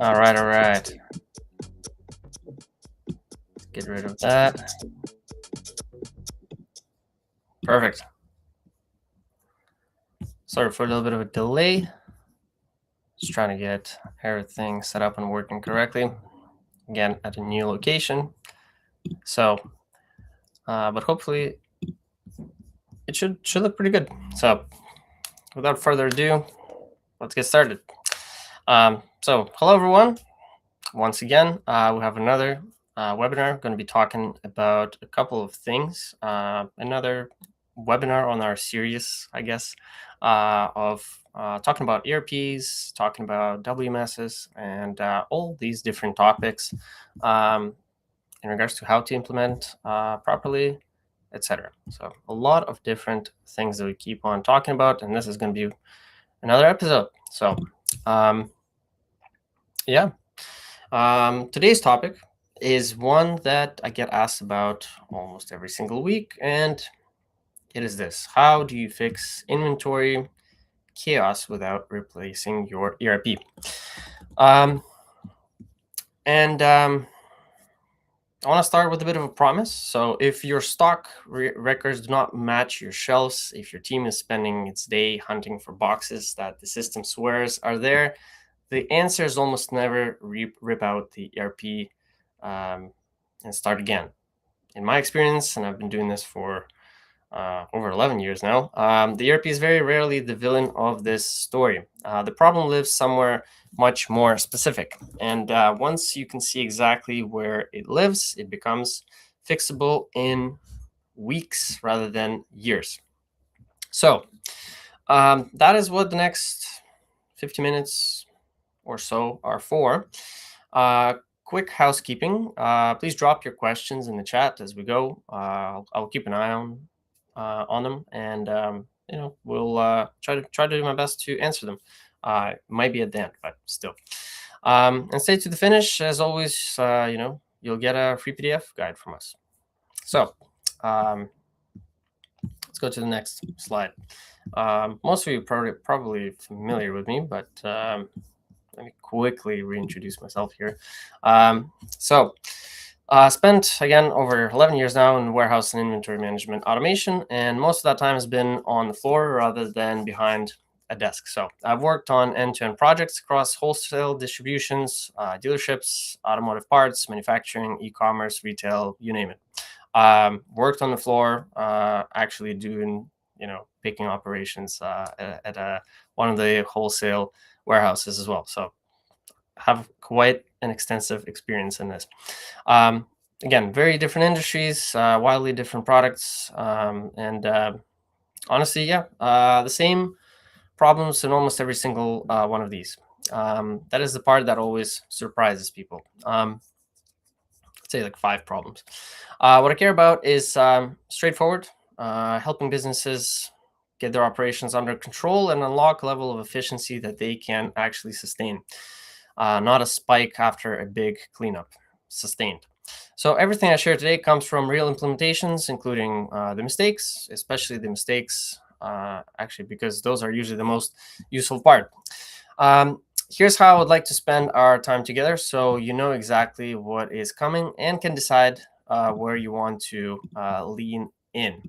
All right, all right. Get rid of that. Perfect. Sorry for a little bit of a delay. Just trying to get everything set up and working correctly. Again, at a new location. So, but hopefully it should look pretty good. So, without further ado, let's get started. So, hello everyone. Once again, we have another webinar. Going to be talking about a couple of things. Another webinar on our series, I guess, of talking about ERPs, talking about WMSs, and all these different topics in regards to how to implement properly, etc. So a lot of different things that we keep on talking about, and this is going to be another episode. So yeah. Today's topic is one that I get asked about almost every single week, and it is this: how do you fix inventory chaos without replacing your ERP? And I want to start with a bit of a promise. So, if your stock records do not match your shelves, if your team is spending its day hunting for boxes that the system swears are there, the answer is almost never rip out the ERP and start again. In my experience, and I've been doing this for over 11 years now, the ERP is very rarely the villain of this story. The problem lives somewhere much more specific. And once you can see exactly where it lives, it becomes fixable in weeks rather than years. So that is what the next 50 minutes or so are for. Quick housekeeping. Please drop your questions in the chat as we go. I'll keep an eye on them, and we'll try to do my best to answer them. Might be at the end, but still. And stay to the finish. As always, you'll get a free PDF guide from us. So let's go to the next slide. Most of you are probably familiar with me, but let me quickly reintroduce myself here. Spent, again, over 11 years now in warehouse and inventory management automation, and most of that time has been on the floor rather than behind a desk. So I've worked on end-to-end projects across wholesale distributions, dealerships, automotive parts, manufacturing, e-commerce, retail, you name it. Worked on the floor, actually doing, picking operations at one of the wholesale warehouses as well. So have quite an extensive experience in this. Again, very different industries, wildly different products, and honestly, the same problems in almost every single one of these. That is the part that always surprises people. Let's say like 5 problems. What I care about is straightforward, helping businesses get their operations under control and unlock a level of efficiency that they can actually sustain. Not a spike after a big cleanup. Sustained. So everything I share today comes from real implementations, including the mistakes, especially the mistakes, actually, because those are usually the most useful part. Here's how I would like to spend our time together, so you know exactly what is coming and can decide where you want to lean in.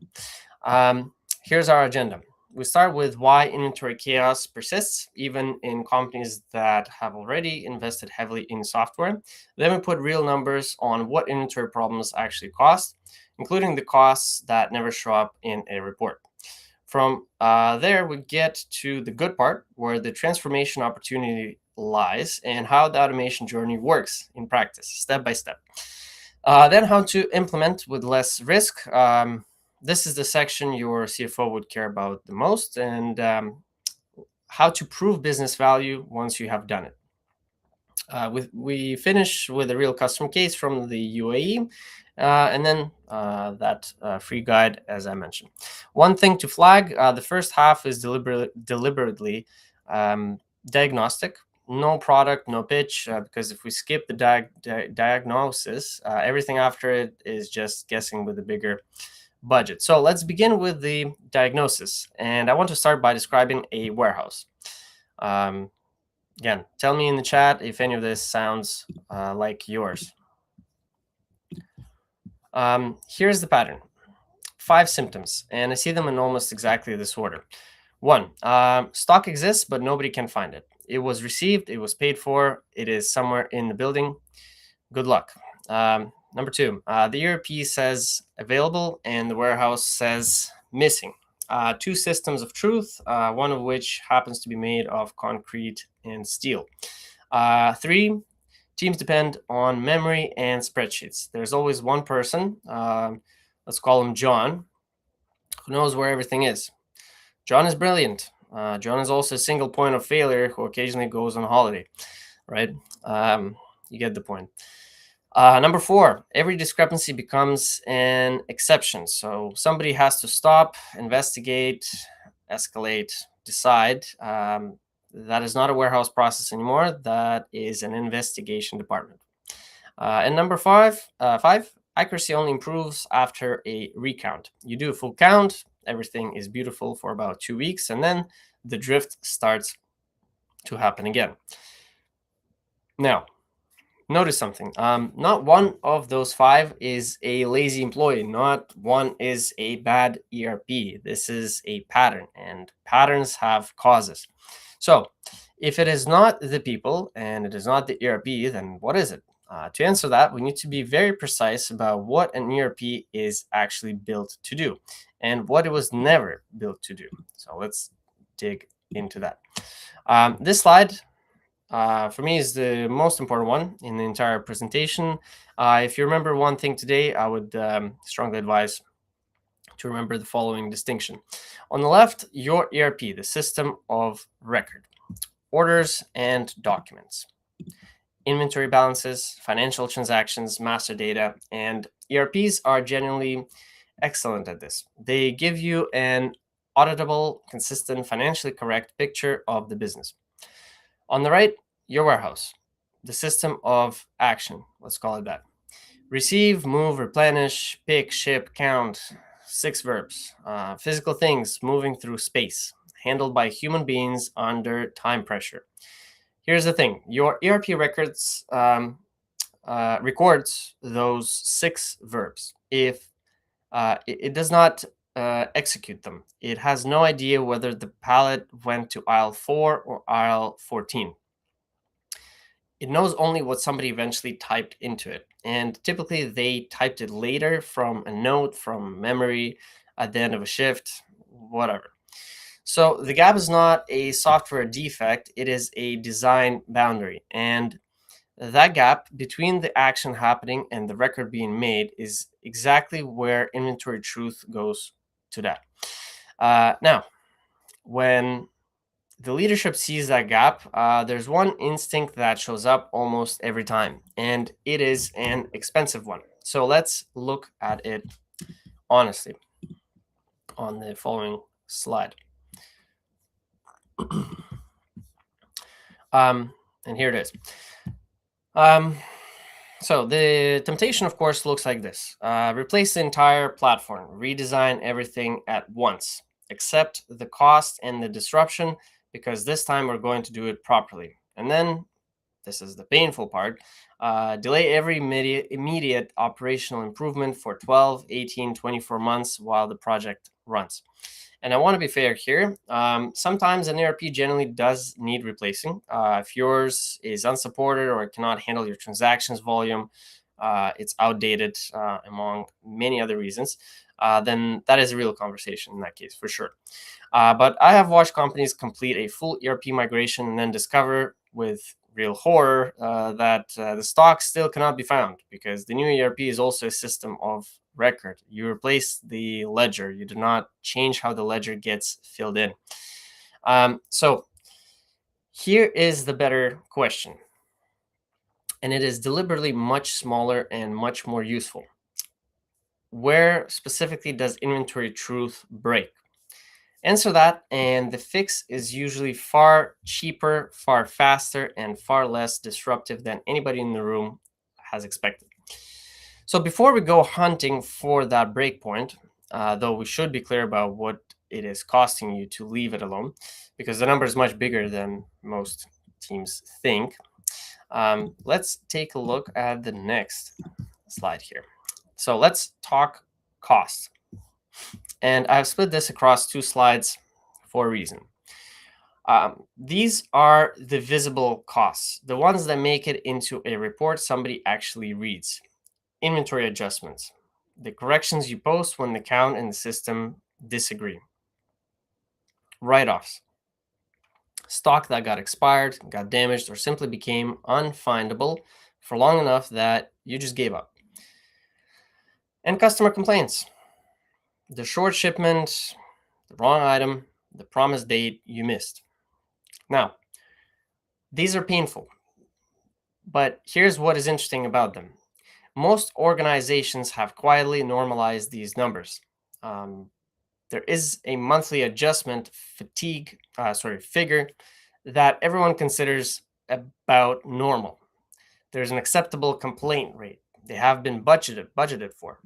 Here's our agenda. We start with why inventory chaos persists, even in companies that have already invested heavily in software. Then we put real numbers on what inventory problems actually cost, including the costs that never show up in a report. From there, we get to the good part, where the transformation opportunity lies and how the automation journey works in practice, step by step. Then how to implement with less risk. This is the section your CFO would care about the most, and how to prove business value once you have done it. We finish with a real customer case from the UAE, and then that free guide, as I mentioned. One thing to flag, the first half is deliberately diagnostic. No product, no pitch, because if we skip the diagnosis, everything after it is just guessing with a bigger budget. So let's begin with the diagnosis. And I want to start by describing a warehouse. Again, tell me in the chat if any of this sounds like yours. Here's the pattern. 5 symptoms, and I see them in almost exactly this order. 1, stock exists, but nobody can find it. It was received, it was paid for, it is somewhere in the building. Good luck. Number 2, the ERP says available, and the warehouse says missing. 2 systems of truth, one of which happens to be made of concrete and steel. 3, teams depend on memory and spreadsheets. There's always one person, let's call him John, who knows where everything is. John is brilliant. John is also a single point of failure who occasionally goes on holiday, right? You get the point. Number 4, every discrepancy becomes an exception. So somebody has to stop, investigate, escalate, decide. That is not a warehouse process anymore. That is an investigation department. And number 5, accuracy only improves after a recount. You do a full count, everything is beautiful for about 2 weeks, and then the drift starts to happen again. Now, notice something. Not one of those 5 is a lazy employee. Not one is a bad ERP. This is a pattern, and patterns have causes. So, if it is not the people and it is not the ERP, then what is it? To answer that, we need to be very precise about what an ERP is actually built to do and what it was never built to do. So let's dig into that. This slide, for me, is the most important one in the entire presentation. If you remember one thing today, I would strongly advise to remember the following distinction. On the left, your ERP, the system of record, orders and documents, inventory balances, financial transactions, master data, and ERPs are generally excellent at this. They give you an auditable, consistent, financially correct picture of the business. On the right, your warehouse, the system of action, let's call it that. Receive, move, replenish, pick, ship, count, 6 verbs, physical things moving through space, handled by human beings under time pressure. Here's the thing, your ERP records records those 6 verbs. If it does not execute them, it has no idea whether the pallet went to aisle 4 or aisle 14. It knows only what somebody eventually typed into it. And typically they typed it later from a note, from memory, at the end of a shift, whatever. So the gap is not a software defect, it is a design boundary. And that gap between the action happening and the record being made is exactly where inventory truth goes to that. Now, when the leadership sees that gap, there's one instinct that shows up almost every time, and it is an expensive one. So let's look at it honestly on the following slide. And here it is. So the temptation, of course, looks like this. Replace the entire platform, redesign everything at once, accept the cost and the disruption, because this time we're going to do it properly. And then, this is the painful part, delay every immediate operational improvement for 12, 18, 24 months while the project runs. And I want to be fair here. Sometimes an ERP generally does need replacing. If yours is unsupported or it cannot handle your transactions volume, it's outdated, among many other reasons, then that is a real conversation in that case, for sure. But I have watched companies complete a full ERP migration and then discover with real horror that the stock still cannot be found, because the new ERP is also a system of record. You replace the ledger. You do not change how the ledger gets filled in. So here is the better question, and it is deliberately much smaller and much more useful. Where specifically does inventory truth break? Answer that, and the fix is usually far cheaper, far faster, and far less disruptive than anybody in the room has expected. So before we go hunting for that breakpoint, though we should be clear about what it is costing you to leave it alone, because the number is much bigger than most teams think. Let's take a look at the next slide here. So let's talk cost. And I've split this across 2 slides for a reason. These are the visible costs, the ones that make it into a report somebody actually reads. Inventory adjustments, the corrections you post when the count and the system disagree. Write-offs, stock that got expired, got damaged, or simply became unfindable for long enough that you just gave up. And customer complaints, the short shipment, the wrong item, the promised date you missed. Now, these are painful, but here's what is interesting about them. Most organizations have quietly normalized these numbers. There is a monthly adjustment figure that everyone considers about normal. There's an acceptable complaint rate. They have been budgeted for.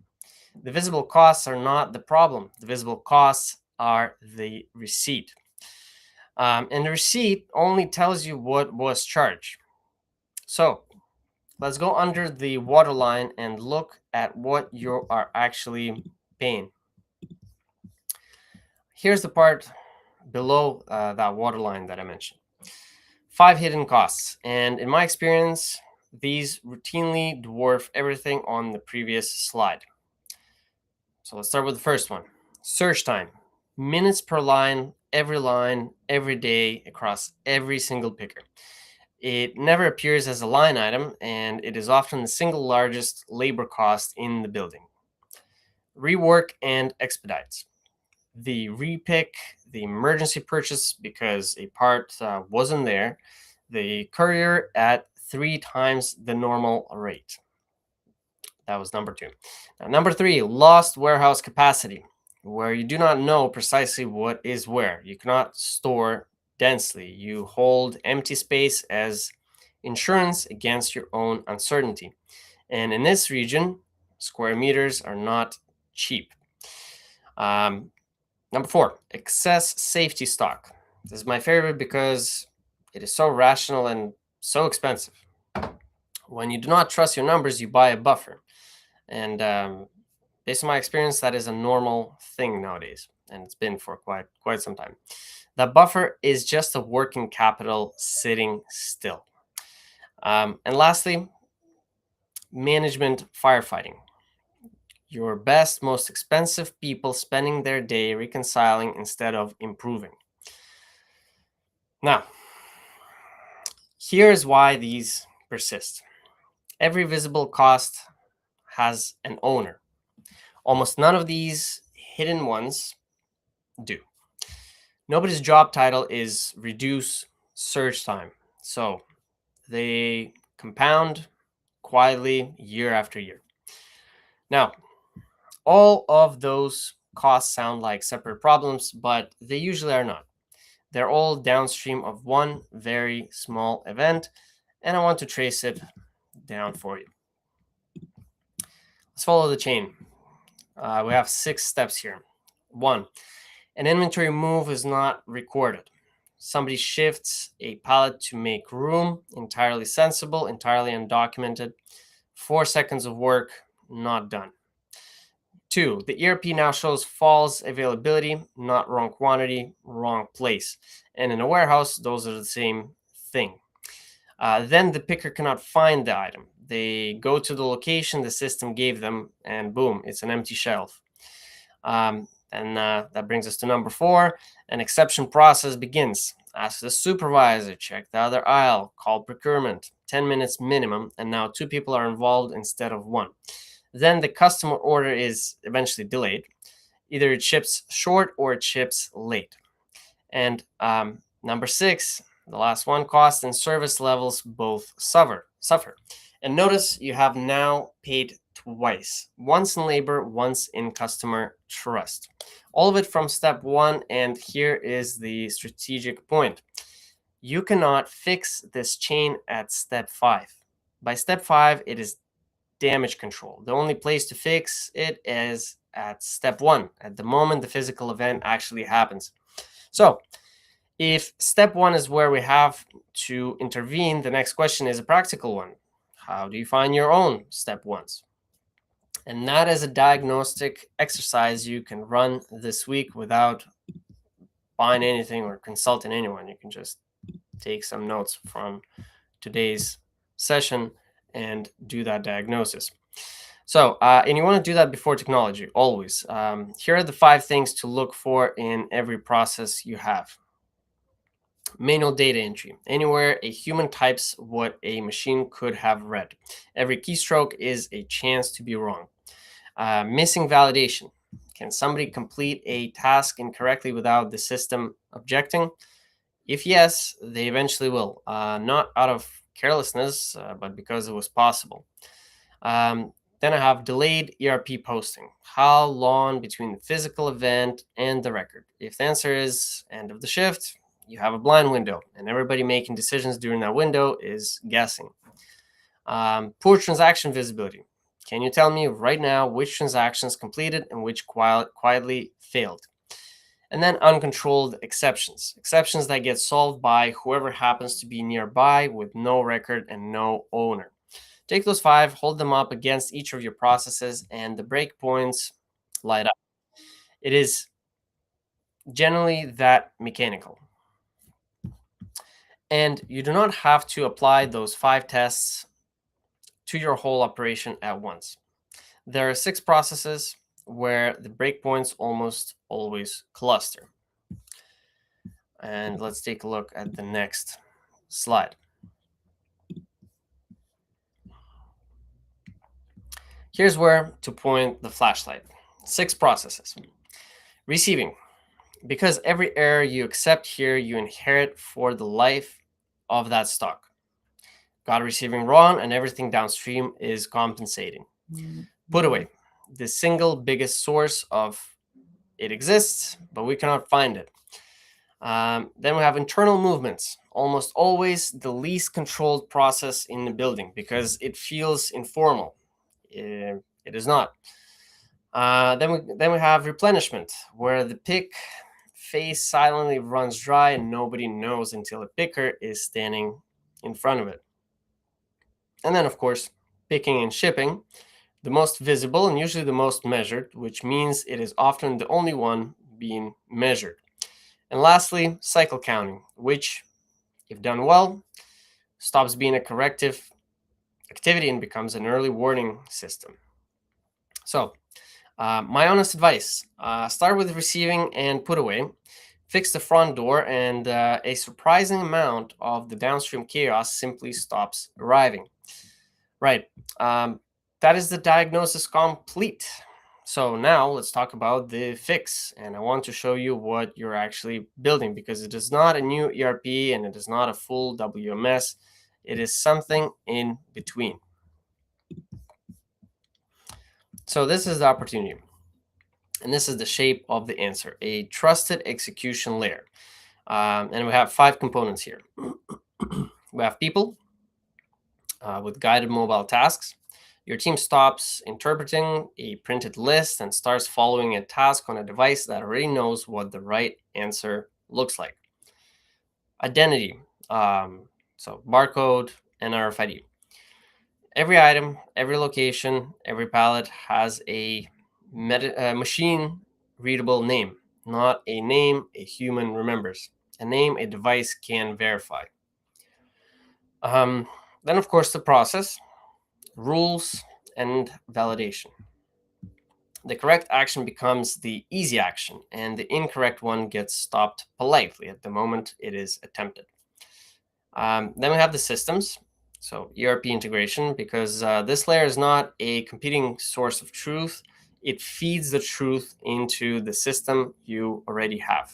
The visible costs are not the problem. The visible costs are the receipt. And the receipt only tells you what was charged. So let's go under the waterline and look at what you are actually paying. Here's the part below that waterline that I mentioned. 5 hidden costs. And in my experience, these routinely dwarf everything on the previous slide. So let's start with the first one. Search time. Minutes per line, every day, across every single picker. It never appears as a line item, and it is often the single largest labor cost in the building. Rework and expedites. The repick, the emergency purchase because a part wasn't there, the courier at 3 times the normal rate. That was number 2. Now, number 3, lost warehouse capacity, where you do not know precisely what is where. You cannot store densely. You hold empty space as insurance against your own uncertainty. And in this region, square meters are not cheap. Number 4, excess safety stock. This is my favorite because it is so rational and so expensive. When you do not trust your numbers, you buy a buffer. And based on my experience, that is a normal thing nowadays, and it's been for quite some time. That buffer is just a working capital sitting still. And lastly, management firefighting. Your best, most expensive people spending their day reconciling instead of improving. Now, here's why these persist. Every visible cost has an owner. Almost none of these hidden ones do. Nobody's job title is reduce search time. So they compound quietly year after year. Now, all of those costs sound like separate problems, but they usually are not. They're all downstream of one very small event, and I want to trace it down for you. Let's follow the chain. We have 6 steps here. 1, an inventory move is not recorded. Somebody shifts a pallet to make room, entirely sensible, entirely undocumented. 4 seconds of work, not done. 2, the ERP now shows false availability, not wrong quantity, wrong place. And in a warehouse, those are the same thing. Then the picker cannot find the item. They go to the location the system gave them, and boom, it's an empty shelf. And that brings us to number 4. An exception process begins. Ask the supervisor, check the other aisle, call procurement, 10 minutes minimum, and now 2 people are involved instead of 1. Then the customer order is eventually delayed. Either it ships short or it ships late. And number 6, the last one, cost and service levels both suffer. And notice you have now paid twice, once in labor, once in customer trust. All of it from step 1, and here is the strategic point. You cannot fix this chain at step 5. By step 5, it is damage control. The only place to fix it is at step 1, at the moment the physical event actually happens. So If step one is where we have to intervene, the next question is a practical one. How do you find your own step ones? And that is a diagnostic exercise you can run this week without buying anything or consulting anyone. You can just take some notes from today's session and do that diagnosis. So, and you want to do that before technology, always. Here are the 5 things to look for in every process you have. Manual data entry. Anywhere a human types what a machine could have read. Every keystroke is a chance to be wrong. Missing validation. Can somebody complete a task incorrectly without the system objecting? If yes, they eventually will. Not out of carelessness, but because it was possible. Then I have delayed ERP posting. How long between the physical event and the record? If the answer is end of the shift, you have a blind window, and everybody making decisions during that window is guessing. Poor transaction visibility. Can you tell me right now which transactions completed and which quietly failed? And then uncontrolled exceptions. Exceptions that get solved by whoever happens to be nearby with no record and no owner. Take those 5, hold them up against each of your processes, and the breakpoints light up. It is generally that mechanical. And you do not have to apply those 5 tests to your whole operation at once. There are 6 processes where the breakpoints almost always cluster. And let's take a look at the next slide. Here's where to point the flashlight. 6 processes. Receiving. Because every error you accept here, you inherit for the life of that stock. Got receiving wrong, and everything downstream is compensating. Put away. The single biggest source of it exists, but we cannot find it. Then we have internal movements. Almost always the least controlled process in the building because it feels informal. It is not. Then we have replenishment, where the pick face silently runs dry and nobody knows until a picker is standing in front of it. And then, of course, picking and shipping, the most visible and usually the most measured, which means it is often the only one being measured. And lastly, cycle counting, which, if done well, stops being a corrective activity and becomes an early warning system. So, my honest advice, start with receiving and put away. Fix the front door, and a surprising amount of the downstream chaos simply stops arriving. Right. That is the diagnosis complete. So now let's talk about the fix. And I want to show you what you're actually building, because it is not a new ERP and it is not a full WMS. It is something in between. So this is the opportunity. And this is the shape of the answer, a trusted execution layer. And we have 5 components here. We have people with guided mobile tasks. Your team stops interpreting a printed list and starts following a task on a device that already knows what the right answer looks like. Identity, so barcode and RFID. Every item, every location, every pallet has a machine readable name, not a name a human remembers, a name a device can verify. Then, of course, the process, rules, and validation. The correct action becomes the easy action, and the incorrect one gets stopped politely at the moment it is attempted. Then we have the systems, so ERP integration, because this layer is not a competing source of truth. It feeds the truth into the system you already have.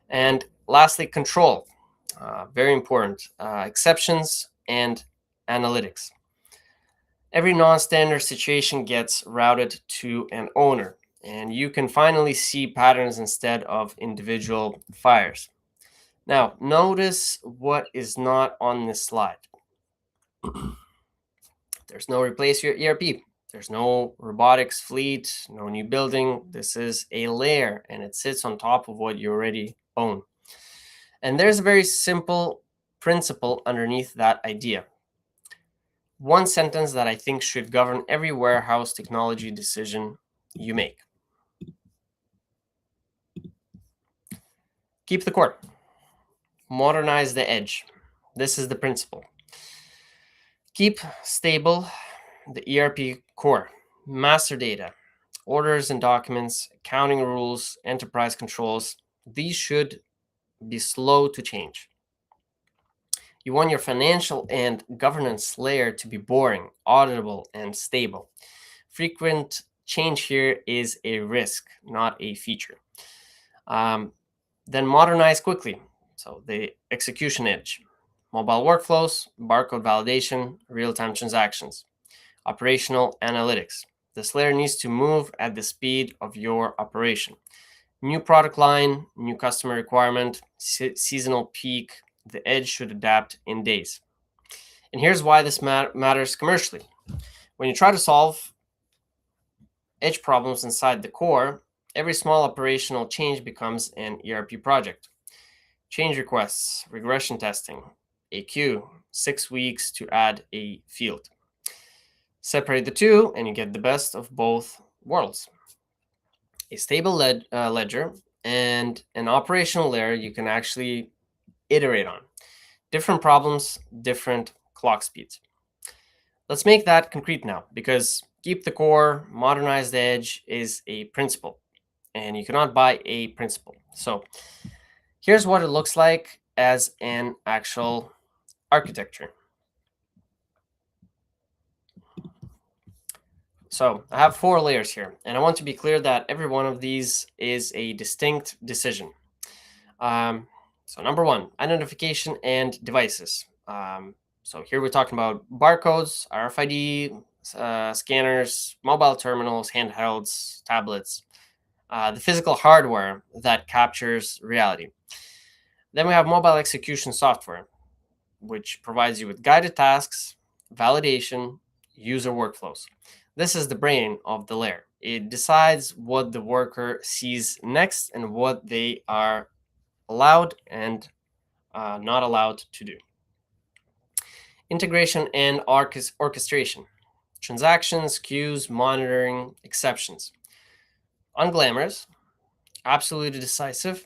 And lastly, control, very important, exceptions and analytics. Every non-standard situation gets routed to an owner, and you can finally see patterns instead of individual fires. Now, notice what is not on this slide. There's no replace your ERP. There's no robotics fleet, no new building. This is a layer, and it sits on top of what you already own. And there's a very simple principle underneath that idea. One sentence that I think should govern every warehouse technology decision you make. Keep the core. Modernize the edge. This is the principle. Keep stable the ERP core, master data, orders and documents, accounting rules, enterprise controls. These should be slow to change. You want your financial and governance layer to be boring, auditable, and stable. Frequent change here is a risk, not a feature. Then modernize quickly. So the execution edge, mobile workflows, barcode validation, real-time transactions, operational analytics. This layer needs to move at the speed of your operation. New product line, new customer requirement, seasonal peak, the edge should adapt in days. And here's why this matters commercially. When you try to solve edge problems inside the core, every small operational change becomes an ERP project. Change requests, regression testing, a queue, 6 weeks to add a field. Separate the two, and you get the best of both worlds. A stable ledger and an operational layer you can actually iterate on. Different problems, different clock speeds. Let's make that concrete now, because keep the core, modernize the edge is a principle, and you cannot buy a principle. So here's what it looks like as an actual architecture. So I have 4 layers here, and I want to be clear that every one of these is a distinct decision. So number 1, identification and devices. So here we're talking about barcodes, RFID, scanners, mobile terminals, handhelds, tablets, the physical hardware that captures reality. Then we have mobile execution software, which provides you with guided tasks, validation, user workflows. This is the brain of the layer. It decides what the worker sees next and what they are allowed and not allowed to do. Integration and orchestration. Transactions, queues, monitoring, exceptions. Unglamorous, absolutely decisive.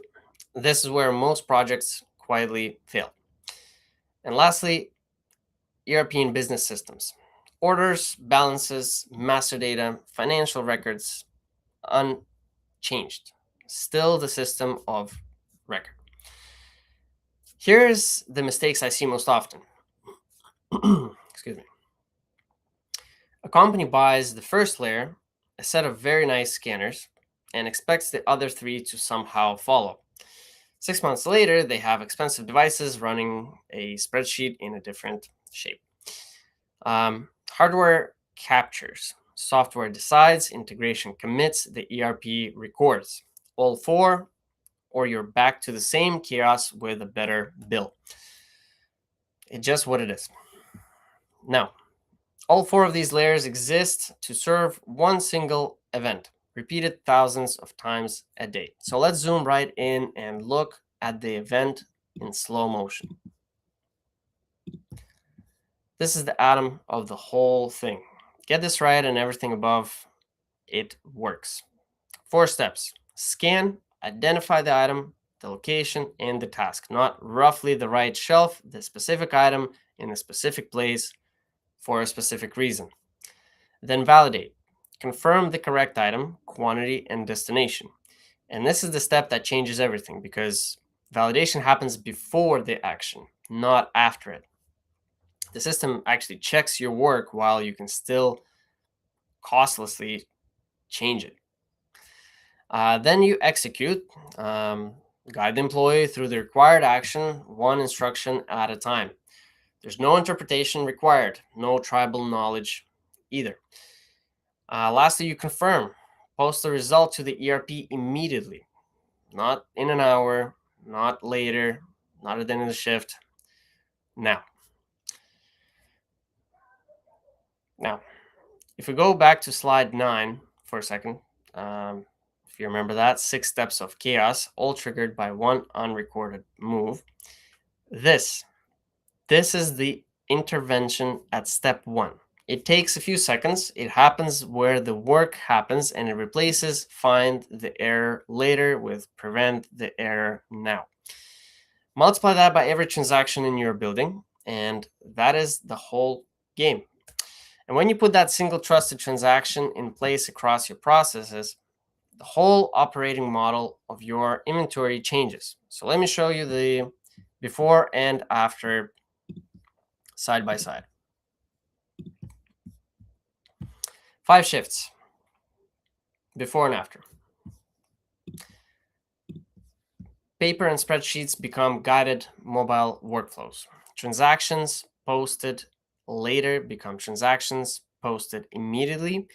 This is where most projects quietly fail. And lastly, ERP and business systems. Orders, balances, master data, financial records, unchanged. Still the system of record. Here's the mistakes I see most often. Excuse me. A company buys the first layer, a set of very nice scanners, and expects the other 3 to somehow follow. 6 months later, they have expensive devices running a spreadsheet in a different shape. Hardware captures, software decides, integration commits, the ERP records. All 4, or you're back to the same chaos with a better bill. It's just what it is. Now, all 4 of these layers exist to serve one single event, repeated thousands of times a day. So let's zoom right in and look at the event in slow motion. This is the atom of the whole thing. Get this right and everything above it works. 4 steps. Scan, identify the item, the location, and the task. Not roughly the right shelf, the specific item in a specific place for a specific reason. Then validate. Confirm the correct item, quantity, and destination. And this is the step that changes everything, because validation happens before the action, not after it. The system actually checks your work while you can still costlessly change it. Then you execute, guide the employee through the required action, one instruction at a time. There's no interpretation required, no tribal knowledge either. Lastly, you confirm. Post the result to the ERP immediately, not in an hour, not later, not at the end of the shift. Now, if we go back to slide 9 for a second, If you remember that, 6 steps of chaos, all triggered by one unrecorded move. This is the intervention at step 1. It takes a few seconds. It happens where the work happens, and it replaces find the error later with prevent the error now. Multiply that by every transaction in your building, and that is the whole game. And when you put that single trusted transaction in place across your processes, the whole operating model of your inventory changes. So let me show you the before and after side by side. 5 shifts, before and after. Paper and spreadsheets become guided mobile workflows. Transactions posted later become transactions posted immediately.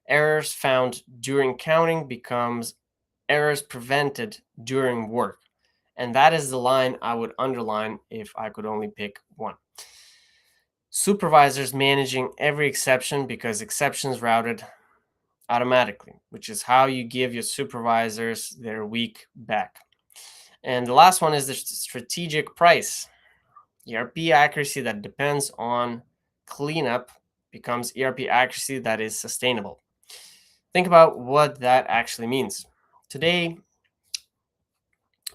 Errors found during counting becomes errors prevented during work. And that is the line I would underline if I could only pick one. Supervisors managing every exception because exceptions routed automatically, which is how you give your supervisors their week back. And the last one is the strategic price. ERP accuracy that depends on cleanup becomes ERP accuracy that is sustainable. Think about what that actually means. Today,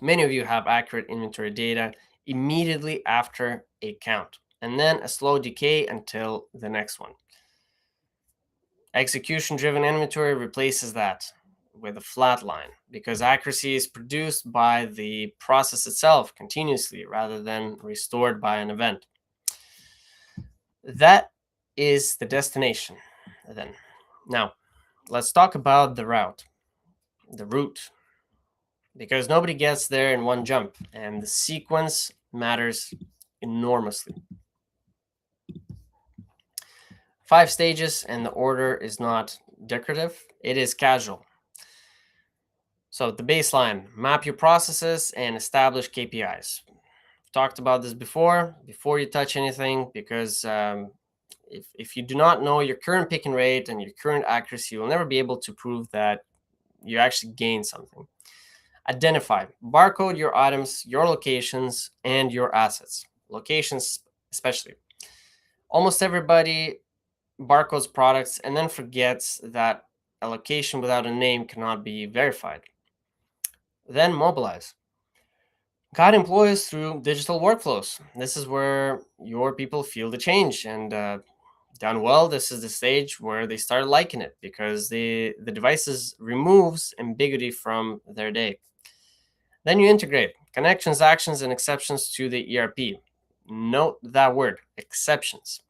many of you have accurate inventory data immediately after a count, and then a slow decay until the next one. Execution-driven inventory replaces that with a flat line because accuracy is produced by the process itself continuously rather than restored by an event. That is the destination then. Now, let's talk about the route, because nobody gets there in one jump, and the sequence matters enormously. 5 stages, and the order is not decorative, it is casual. So the baseline, map your processes and establish KPIs. Talked about this before you touch anything, because if you do not know your current pick and rate and your current accuracy, you will never be able to prove that you actually gain something. Identify, barcode your items, your locations, and your assets. Locations especially. Almost everybody barcodes products and then forgets that a location without a name cannot be verified. Then mobilize. Guide employees through digital workflows. This is where your people feel the change, and done well, this is the stage where they start liking it because the devices removes ambiguity from their day. Then you integrate, connect transactions and exceptions to the ERP. Note that word, exceptions.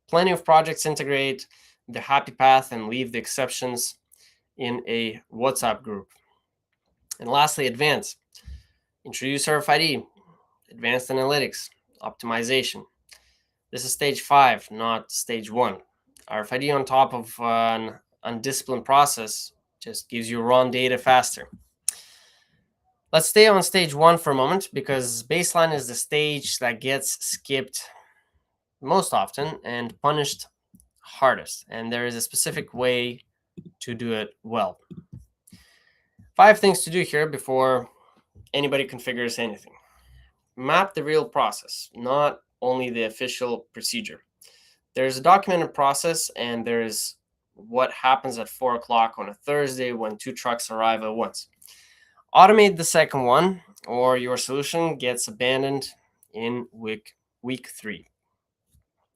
Plenty of projects integrate the happy path and leave the exceptions in a WhatsApp group. And lastly, advance. Introduce RFID, advanced analytics, optimization. This is stage 5, not stage 1. RFID on top of an undisciplined process just gives you raw data faster. Let's stay on stage 1 for a moment, because baseline is the stage that gets skipped most often and punished hardest. And there is a specific way to do it well. 5 things to do here before anybody configures anything. Map the real process, not only the official procedure. There's a documented process, and there's what happens at 4 o'clock on a Thursday when 2 trucks arrive at once. Automate the second one, or your solution gets abandoned in week 3.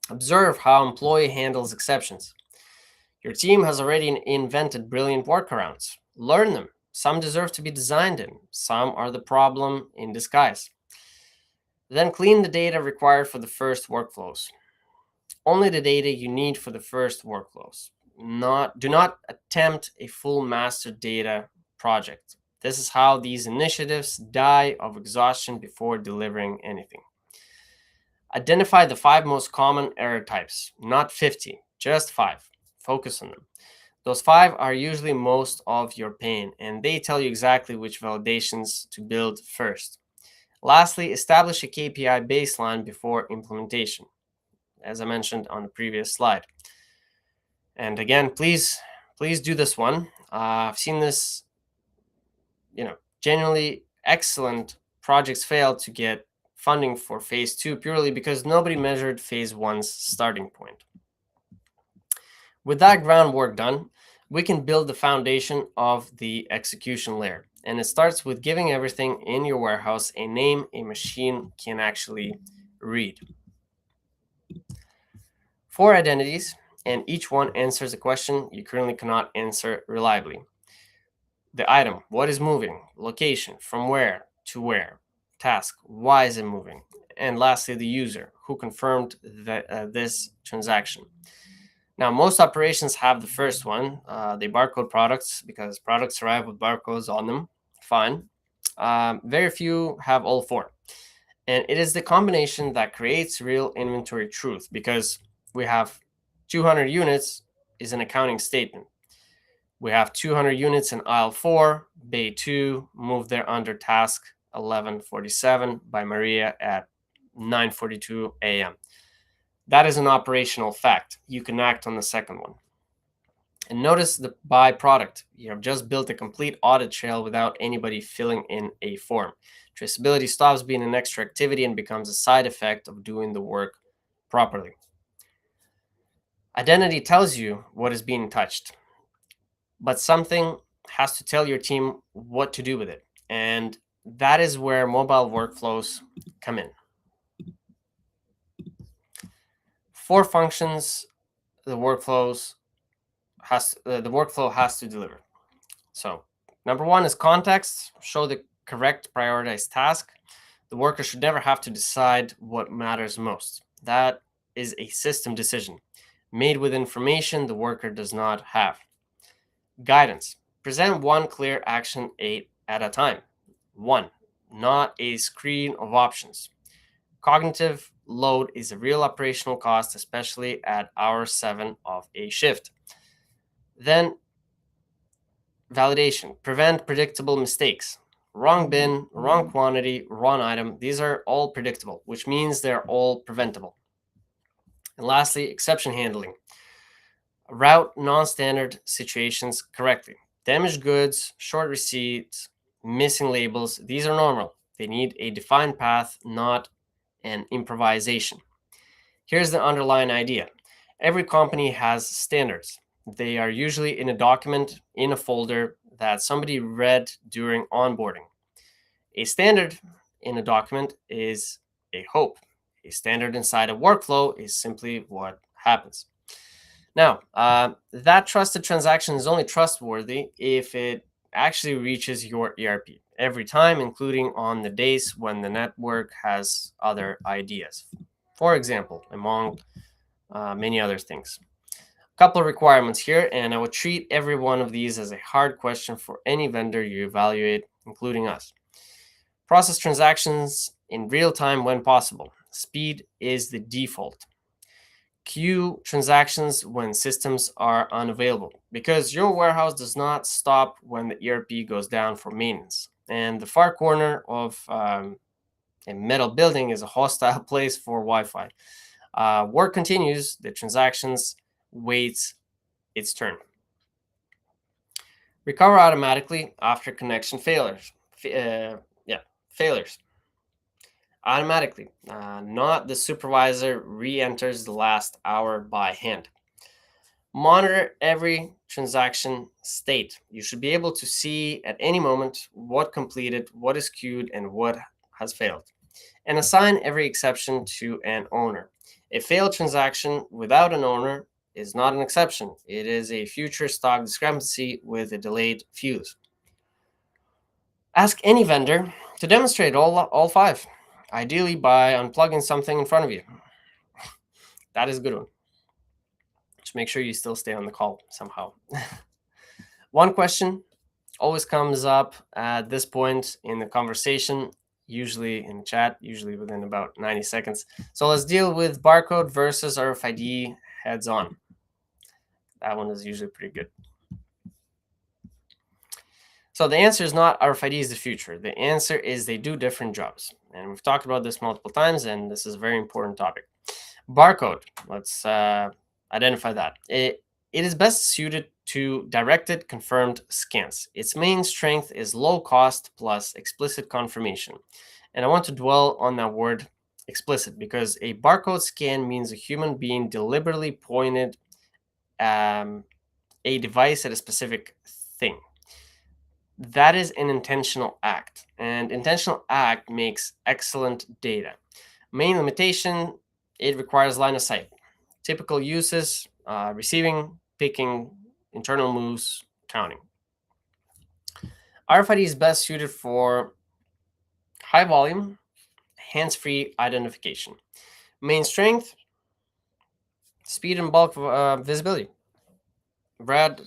Observe how employee handles exceptions. Your team has already invented brilliant workarounds. Learn them. Some deserve to be designed in. Some are the problem in disguise. Then clean the data required for the first workflows. Only the data you need for the first workflows. Do not attempt a full master data project. This is how these initiatives die of exhaustion before delivering anything. Identify the 5 most common error types, not 50, just 5. Focus on them. Those 5 are usually most of your pain, and they tell you exactly which validations to build first. Lastly, establish a KPI baseline before implementation, as I mentioned on the previous slide. And again, please do this one. I've seen this genuinely excellent projects fail to get funding for phase 2 purely because nobody measured phase 1's starting point. With that groundwork done, we can build the foundation of the execution layer. And it starts with giving everything in your warehouse a name a machine can actually read. 4 identities, and each one answers a question you currently cannot answer reliably. The item, what is moving? Location, from where to where? Task, why is it moving? And lastly, the user, who confirmed this transaction. Now, most operations have the first one. They barcode products because products arrive with barcodes on them. Fine. Very few have all 4. And it is the combination that creates real inventory truth because we have 200 units is an accounting statement. We have 200 units in aisle 4, bay 2, moved there under task 1147 by Maria at 9:42 a.m. That is an operational fact. You can act on the second one. And notice the byproduct. You have just built a complete audit trail without anybody filling in a form. Traceability stops being an extra activity and becomes a side effect of doing the work properly. Identity tells you what is being touched, but something has to tell your team what to do with it. And that is where mobile workflows come in. 4 functions the workflow has to deliver. So, number 1 is context. Show the correct prioritized task. The worker should never have to decide what matters most. That is a system decision made with information the worker does not have. Guidance. Present one clear action at a time. 1, not a screen of options. Cognitive load is a real operational cost, especially at hour 7 of a shift. Then, validation. Prevent predictable mistakes. Wrong bin, wrong quantity, wrong item. These are all predictable, which means they're all preventable. And lastly, exception handling. Route non-standard situations correctly. Damaged goods, short receipts, missing labels, these are normal. They need a defined path, not an improvisation. Here's the underlying idea. Every company has standards. They are usually in a document, in a folder that somebody read during onboarding. A standard in a document is a hope. A standard inside a workflow is simply what happens. Now, that trusted transaction is only trustworthy if it actually reaches your ERP every time, including on the days when the network has other ideas. For example, among many other things. A couple of requirements here, and I would treat every one of these as a hard question for any vendor you evaluate, including us. Process transactions in real time when possible. Speed is the default. Queue transactions when systems are unavailable because your warehouse does not stop when the ERP goes down for maintenance. And the far corner of a metal building is a hostile place for Wi-Fi. Work continues, the transactions waits its turn. Recover automatically after connection failures. Failures. Automatically, not the supervisor re-enters the last hour by hand. Monitor every transaction state. You should be able to see at any moment what completed, what is queued, and what has failed. And assign every exception to an owner. A failed transaction without an owner is not an exception. It is a future stock discrepancy with a delayed fuse. Ask any vendor to demonstrate all 5, ideally by unplugging something in front of you. That is a good one. Just make sure you still stay on the call somehow. One question always comes up at this point in the conversation, usually in chat, usually within about 90 seconds. So let's deal with barcode versus RFID heads on. That one is usually pretty good. So the answer is not RFID is the future. The answer is they do different jobs. And we've talked about this multiple times, and this is a very important topic. Barcode, let's identify that. It is best suited to directed confirmed scans. Its main strength is low cost plus explicit confirmation. And I want to dwell on that word explicit because a barcode scan means a human being deliberately pointed a device at a specific thing. That is an intentional act, and intentional act makes excellent data. Main limitation, it requires line of sight. Typical uses, receiving, picking, internal moves, counting. RFID is best suited for high volume, hands-free identification. Main strength, speed and bulk visibility. Read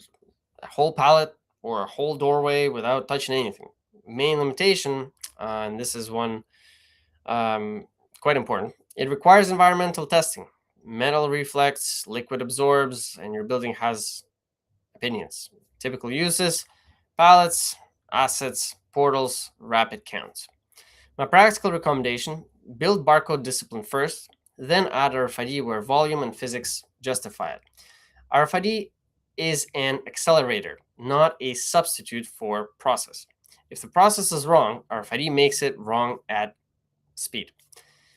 a whole pallet or a whole doorway without touching anything. Main limitation, and this is one quite important, it requires environmental testing. Metal reflects, liquid absorbs, and your building has opinions. Typical uses, pallets, assets, portals, rapid counts. My practical recommendation, build barcode discipline first, then add RFID where volume and physics justify it. RFID is an accelerator, not a substitute for process. If the process is wrong, RFID makes it wrong at speed.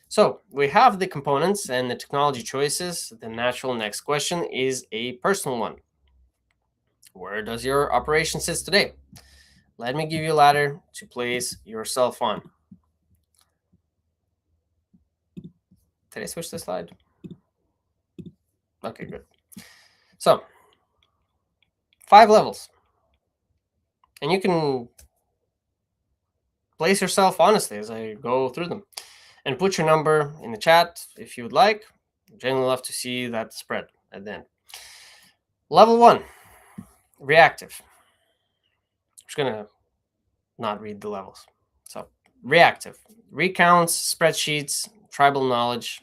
So we have the components and the technology choices. The natural next question is a personal one. Where does your operation sit today? Let me give you a ladder to place yourself on. Did I switch the slide? Okay, good. So, 5 levels. And you can place yourself honestly as I go through them. And put your number in the chat if you would like. I'd generally love to see that spread at the end. Level 1, reactive. I'm just going to not read the levels. So, reactive. Recounts, spreadsheets, tribal knowledge.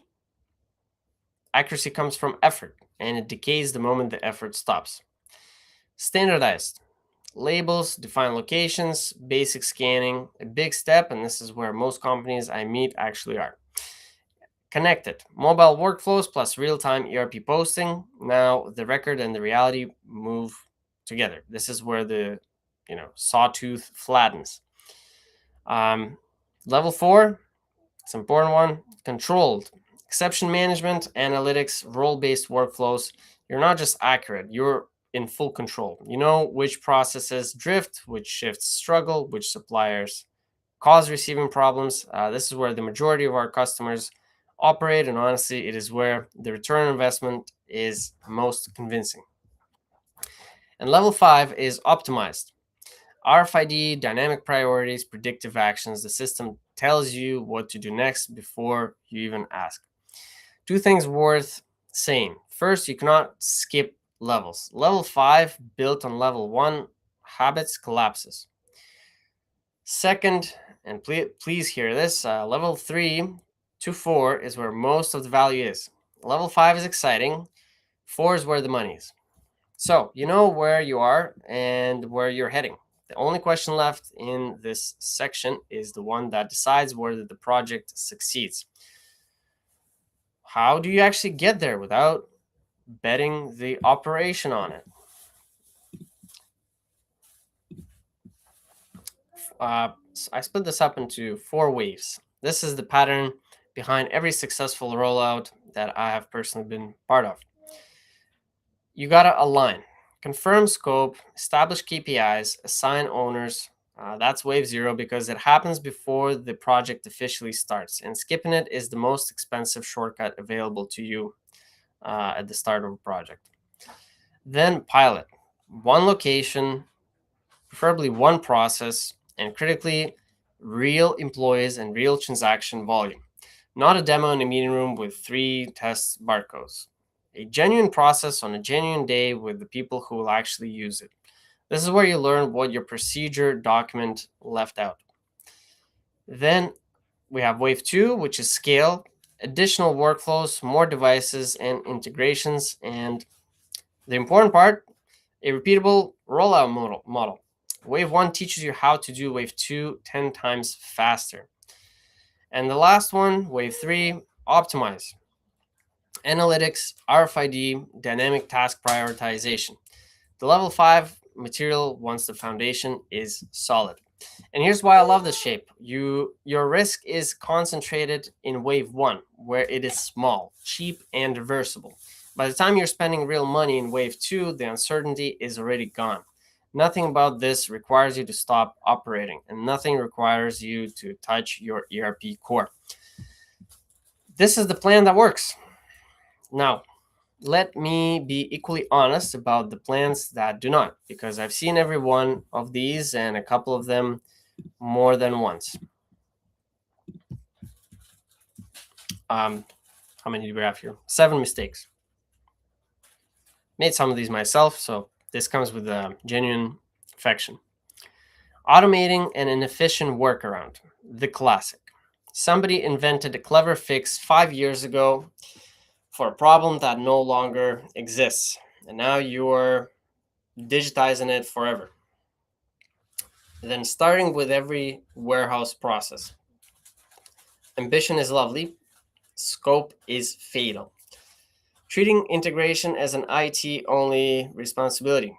Accuracy comes from effort, and it decays the moment the effort stops. Standardized. Labels, define locations, basic scanning, a big step, and this is where most companies I meet actually are. Connected. Mobile workflows plus real-time ERP posting. Now the record and the reality move together. This is where the sawtooth flattens. Level 4, it's an important one. Controlled. Exception management, analytics, role-based workflows. You're not just accurate, you're in full control. You know which processes drift, which shifts struggle, which suppliers cause receiving problems. This is where the majority of our customers operate, and honestly, it is where the return on investment is most convincing. And level 5 is optimized. RFID, dynamic priorities, predictive actions. The system tells you what to do next before you even ask. 2 things worth saying. First, you cannot skip levels. Level 5, built on level 1, habits collapses. Second, and please hear this, level 3 to 4 is where most of the value is. Level 5 is exciting. 4 is where the money is. So you know where you are and where you're heading. The only question left in this section is the one that decides whether the project succeeds. How do you actually get there without betting the operation on it? I split this up into 4 waves. This is the pattern behind every successful rollout that I have personally been part of. You gotta align, confirm scope, establish KPIs, assign owners. That's wave 0 because it happens before the project officially starts, and skipping it is the most expensive shortcut available to you at the start of a project. Then pilot, one location, preferably one process, and critically, real employees and real transaction volume. Not a demo in a meeting room with 3 test barcodes. A genuine process on a genuine day with the people who will actually use it. This is where you learn what your procedure document left out. Then we have wave 2, which is scale, additional workflows, more devices and integrations, and the important part, a repeatable rollout model. Wave 1 teaches you how to do wave 2 10 times faster. And the last one, wave 3, optimize. Analytics, RFID, dynamic task prioritization. The level 5 material once the foundation is solid. And here's why I love this shape. Your risk is concentrated in wave 1, where it is small, cheap, and reversible. By the time you're spending real money in wave 2, the uncertainty is already gone. Nothing about this requires you to stop operating, and nothing requires you to touch your ERP core. This is the plan that works. Now, let me be equally honest about the plans that do not, because I've seen every one of these and a couple of them more than once. How many do we have here? 7 mistakes. Made some of these myself, so this comes with a genuine affection. Automating an inefficient workaround, the classic. Somebody invented a clever fix 5 years ago for a problem that no longer exists, and now you're digitizing it forever. Then starting with every warehouse process. Ambition is lovely, scope is fatal. Treating integration as an IT only responsibility.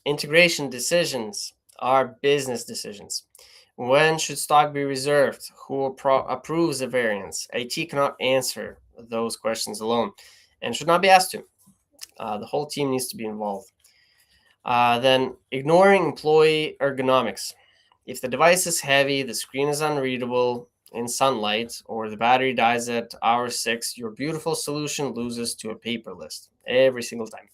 Integration decisions are business decisions. When should stock be reserved? Who approves a variance? IT cannot answer those questions alone and should not be asked to. The whole team needs to be involved. Then ignoring employee ergonomics. If the device is heavy, the screen is unreadable in sunlight, or the battery dies at hour 6, your beautiful solution loses to a paper list every single time.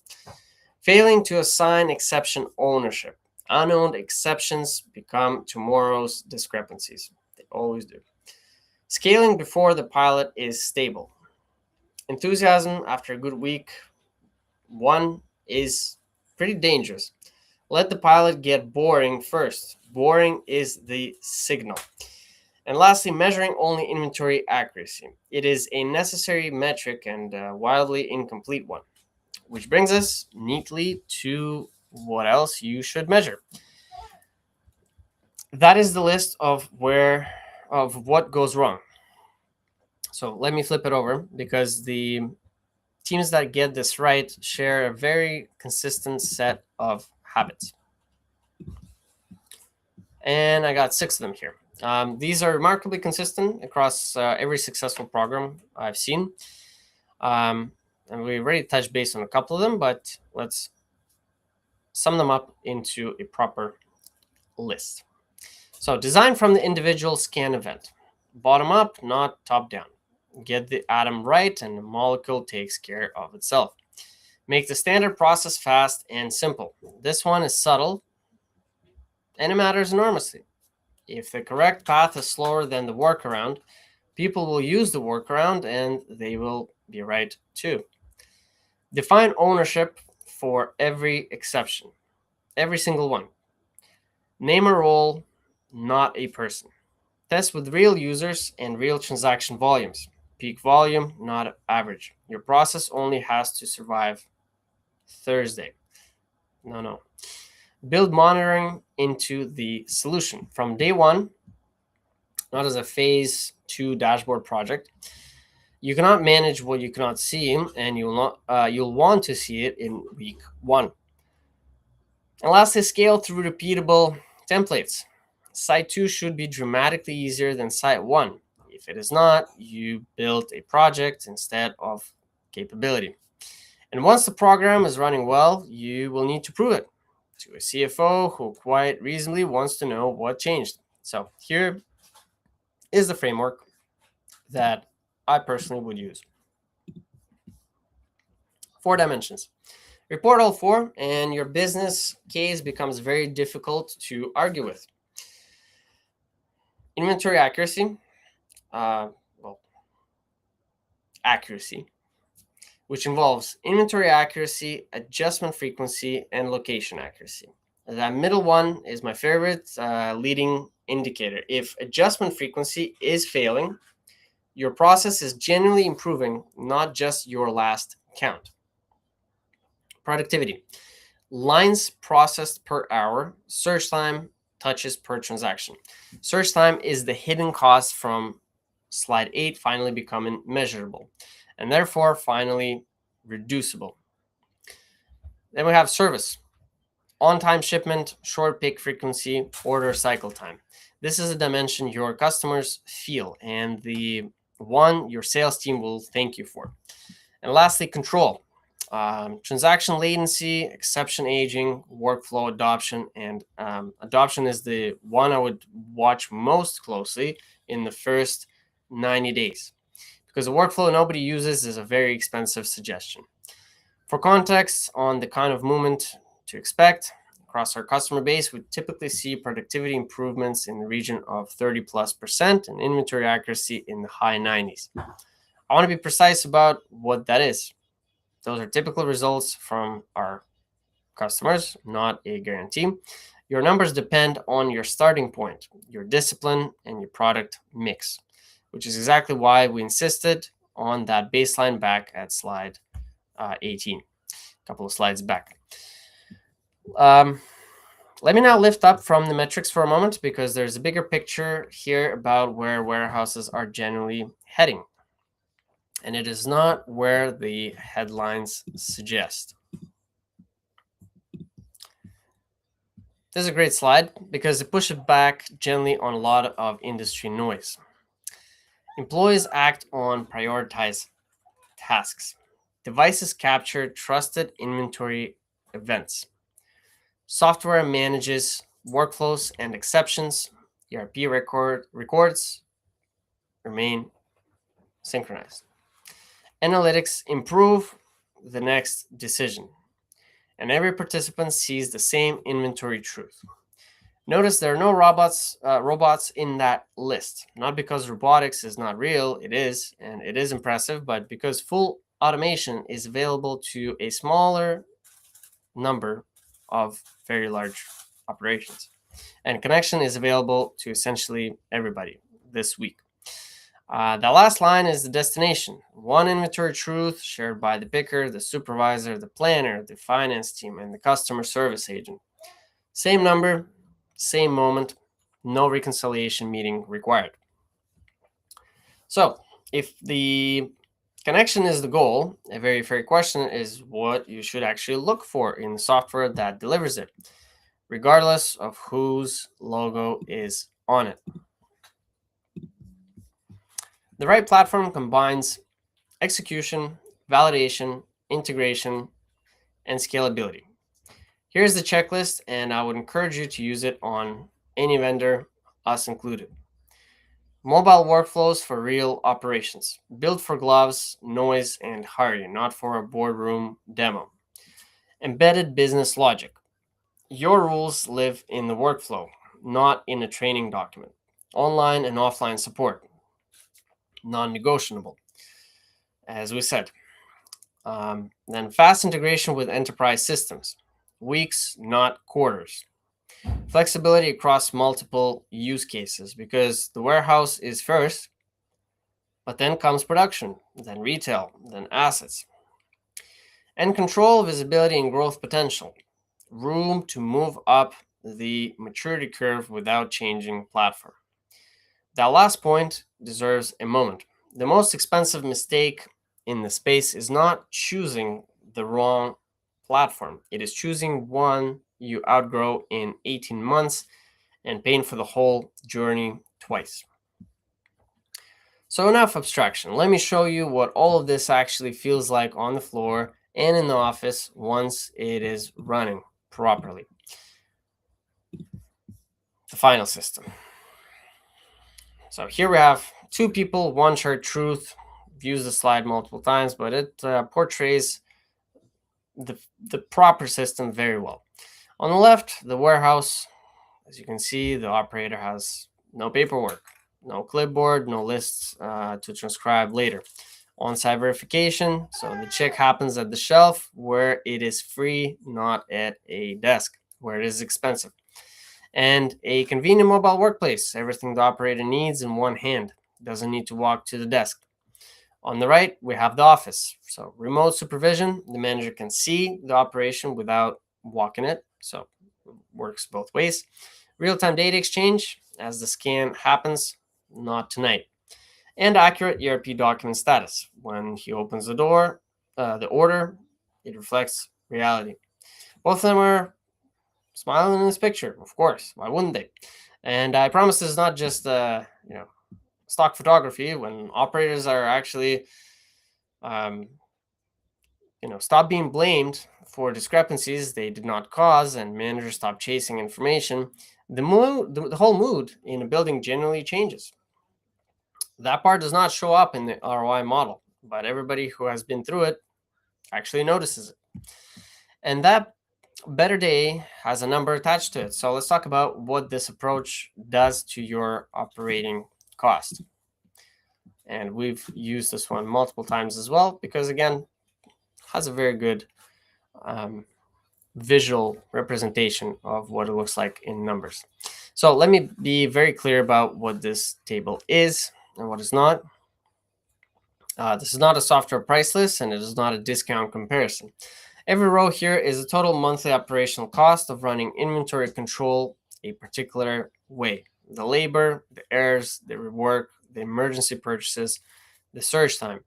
Failing to assign exception ownership. Unowned exceptions become tomorrow's discrepancies. They always do. Scaling before the pilot is stable. Enthusiasm after a good week 1 is pretty dangerous. Let the pilot get boring first. Boring is the signal. And lastly, measuring only inventory accuracy. It is a necessary metric and a wildly incomplete one, which brings us neatly to what else you should measure. That is the list of what goes wrong. So let me flip it over, because the teams that get this right share a very consistent set of habits. And I got 6 of them here. These are remarkably consistent across every successful program I've seen. And we already touched base on a couple of them, but let's sum them up into a proper list. So design from the individual scan event. Bottom up, not top down. Get the atom right and the molecule takes care of itself. Make the standard process fast and simple. This one is subtle and it matters enormously. If the correct path is slower than the workaround, people will use the workaround and they will be right too. Define ownership for every exception, every single one. Name a role, not a person. Test with real users and real transaction volumes. Peak volume, not average. Your process only has to survive Thursday. No. Build monitoring into the solution from day 1, not as a phase 2 dashboard project. You cannot manage what you cannot see, and you'll want to see it in week 1. And lastly, scale through repeatable templates. Site 2 should be dramatically easier than Site 1. If it is not, you build a project instead of capability. And once the program is running well, you will need to prove it to a CFO who quite reasonably wants to know what changed. So here is the framework that I personally would use. 4 dimensions. Report all 4, and your business case becomes very difficult to argue with. Inventory accuracy, accuracy, which involves inventory accuracy, adjustment frequency, and location accuracy. That middle one is my favorite leading indicator. If adjustment frequency is failing, your process is genuinely improving, not just your last count. Productivity. Lines processed per hour, search time, touches per transaction. Search time is the hidden cost from slide 8 finally becoming measurable, and therefore finally reducible. Then we have service, on-time shipment, short pick frequency, order cycle time. This is a dimension your customers feel and the one your sales team will thank you for. And lastly, control. Transaction latency, exception aging, workflow adoption, and adoption is the one I would watch most closely in the first 90 days because the workflow nobody uses is a very expensive suggestion. For context on the kind of movement to expect, across our customer base, we typically see productivity improvements in the region of 30+% and inventory accuracy in the high 90s. I want to be precise about what that is. Those are typical results from our customers, not a guarantee. Your numbers depend on your starting point, your discipline, and your product mix, which is exactly why we insisted on that baseline back at slide 18, a couple of slides back. Let me now lift up from the metrics for a moment because there's a bigger picture here about where warehouses are generally heading. And it is not where the headlines suggest. This is a great slide because it pushes back gently on a lot of industry noise. Employees act on prioritized tasks. Devices capture trusted inventory events. Software manages workflows and exceptions. ERP records remain synchronized. Analytics improve the next decision, and every participant sees the same inventory truth. Notice there are no robots in that list, not because robotics is not real, it is, and it is impressive, but because full automation is available to a smaller number of very large operations. And connection is available to essentially everybody this week. The last line is the destination. One inventory truth shared by the picker, the supervisor, the planner, the finance team, and the customer service agent. Same number, same moment, no reconciliation meeting required. So, if the connection is the goal, a very fair question is what you should actually look for in the software that delivers it, regardless of whose logo is on it. The right platform combines execution, validation, integration, and scalability. Here's the checklist, and I would encourage you to use it on any vendor, us included. Mobile workflows for real operations. Built for gloves, noise, and hurry, not for a boardroom demo. Embedded business logic. Your rules live in the workflow, not in a training document. Online and offline support. Non-negotiable, as we said. Then fast integration with enterprise systems. Weeks, not quarters. Flexibility across multiple use cases because the warehouse is first, but then comes production, then retail, then assets. And control, visibility, and growth potential. Room to move up the maturity curve without changing platform. That last point deserves a moment. The most expensive mistake in the space is not choosing the wrong platform. It is choosing one you outgrow in 18 months and paying for the whole journey twice. So enough abstraction. Let me show you what all of this actually feels like on the floor and in the office once it is running properly. The final system. So here we have two people, one shared truth. I've used the slide multiple times, but it portrays the proper system very well. On the left, the warehouse, as you can see, the operator has no paperwork, no clipboard, no lists to transcribe later. On-site verification, so the check happens at the shelf where it is free, not at a desk where it is expensive. And a convenient mobile workplace, everything the operator needs in one hand, doesn't need to walk to the desk. On the right, we have the office. So remote supervision, the manager can see the operation without walking it. So it works both ways. Real-time data exchange as the scan happens, not tonight. And accurate ERP document status. When he opens the door, the order, it reflects reality. Both of them are smiling in this picture, of course. Why wouldn't they? And I promise this is not just stock photography. When operators are actually um, stop being blamed for discrepancies they did not cause, and managers stop chasing information, the whole mood in a building generally changes. That part does not show up in the ROI model, but everybody who has been through it actually notices it. And that better day has a number attached to it. So let's talk about what this approach does to your operating cost. And we've used this one multiple times as well, because again, has a very good visual representation of what it looks like in numbers. So let me be very clear about what this table is and what is not. This is not a software price list, and it is not a discount comparison. Every row here is the total monthly operational cost of running inventory control a particular way. The labor, the errors, the rework, the emergency purchases, the surge time.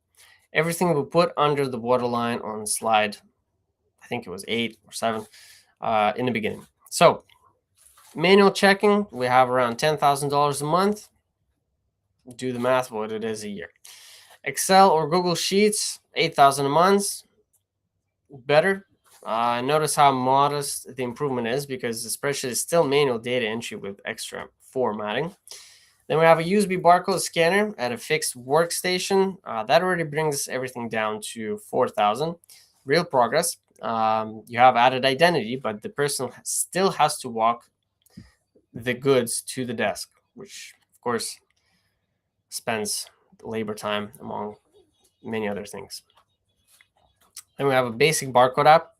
Everything we put under the waterline on slide, I think it was 8 or 7 in the beginning. So manual checking, we have around $10,000 a month. Do the math, what it is a year. Excel or Google Sheets, $8,000 a month. Better. Notice how modest the improvement is, because the spreadsheet is still manual data entry with extra formatting. Then we have a USB barcode scanner at a fixed workstation. That already brings everything down to 4,000. Real progress. You have added identity, but the person still has to walk the goods to the desk, which of course spends labor time among many other things. Then we have a basic barcode app,